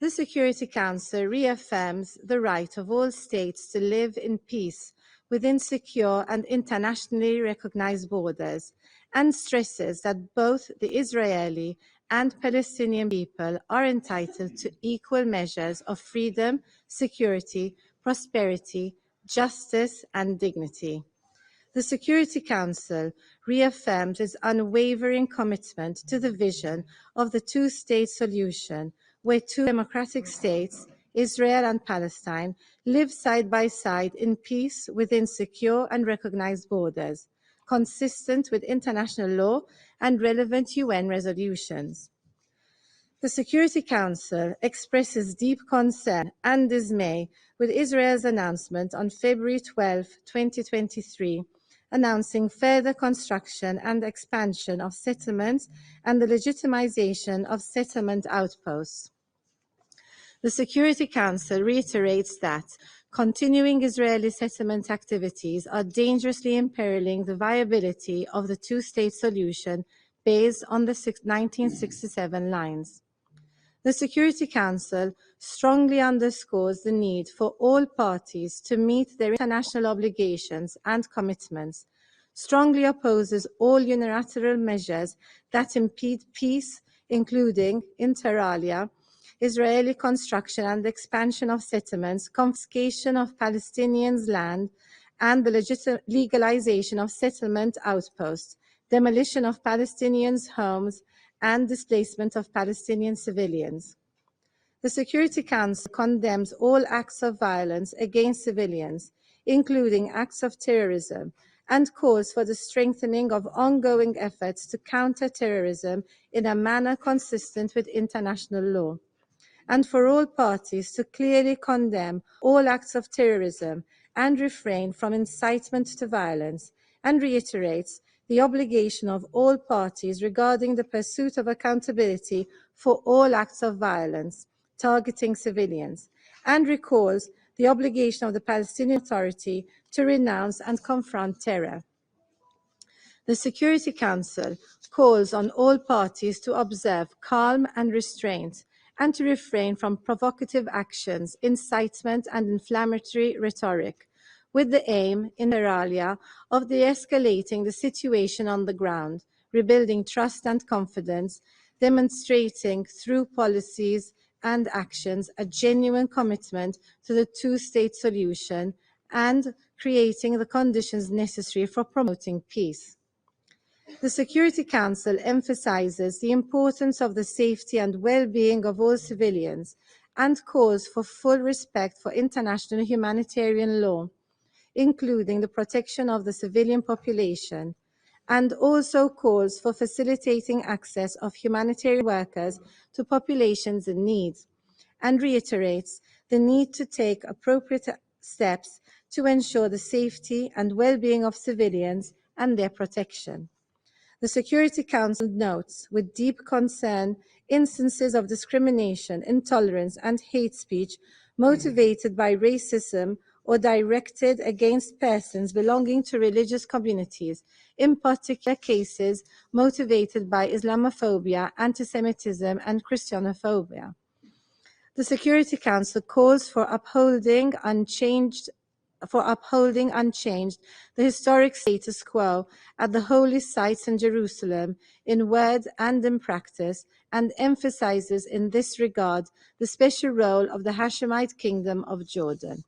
The Security Council reaffirms the right of all states to live in peace within secure and internationally recognized borders, and stresses that both the Israeli and Palestinian people are entitled to equal measures of freedom, security, prosperity, justice, and dignity. The Security Council reaffirmed its unwavering commitment to the vision of the two-state solution, where two democratic states, Israel and Palestine, live side by side in peace within secure and recognized borders, consistent with international law and relevant UN resolutions. The Security Council expresses deep concern and dismay with Israel's announcement on February 12, 2023, announcing further construction and expansion of settlements and the legitimization of settlement outposts. The Security Council reiterates that continuing Israeli settlement activities are dangerously imperiling the viability of the two-state solution based on the 1967 lines. The Security Council strongly underscores the need for all parties to meet their international obligations and commitments, strongly opposes all unilateral measures that impede peace, including, inter alia, Israeli construction and expansion of settlements, confiscation of Palestinians' land, and the legalization of settlement outposts, demolition of Palestinians' homes, and displacement of Palestinian civilians. The Security Council condemns all acts of violence against civilians, including acts of terrorism, and calls for the strengthening of ongoing efforts to counter terrorism in a manner consistent with international law, and for all parties to clearly condemn all acts of terrorism and refrain from incitement to violence, and reiterates the obligation of all parties regarding the pursuit of accountability for all acts of violence targeting civilians, and recalls the obligation of the Palestinian Authority to renounce and confront terror. The Security Council calls on all parties to observe calm and restraint, and to refrain from provocative actions, incitement, and inflammatory rhetoric, with the aim, inter alia, of de-escalating the situation on the ground, rebuilding trust and confidence, demonstrating through policies and actions a genuine commitment to the two-state solution, and creating the conditions necessary for promoting peace. The Security Council emphasizes the importance of the safety and well-being of all civilians, and calls for full respect for international humanitarian law, including the protection of the civilian population, and also calls for facilitating access of humanitarian workers to populations in need, and reiterates the need to take appropriate steps to ensure the safety and well-being of civilians and their protection. The Security Council notes with deep concern instances of discrimination, intolerance, and hate speech motivated by racism or directed against persons belonging to religious communities, in particular cases motivated by Islamophobia, anti-Semitism, and Christianophobia. The Security Council calls for upholding unchanged the historic status quo at the holy sites in Jerusalem in word and in practice, and emphasizes in this regard the special role of the Hashemite Kingdom of Jordan.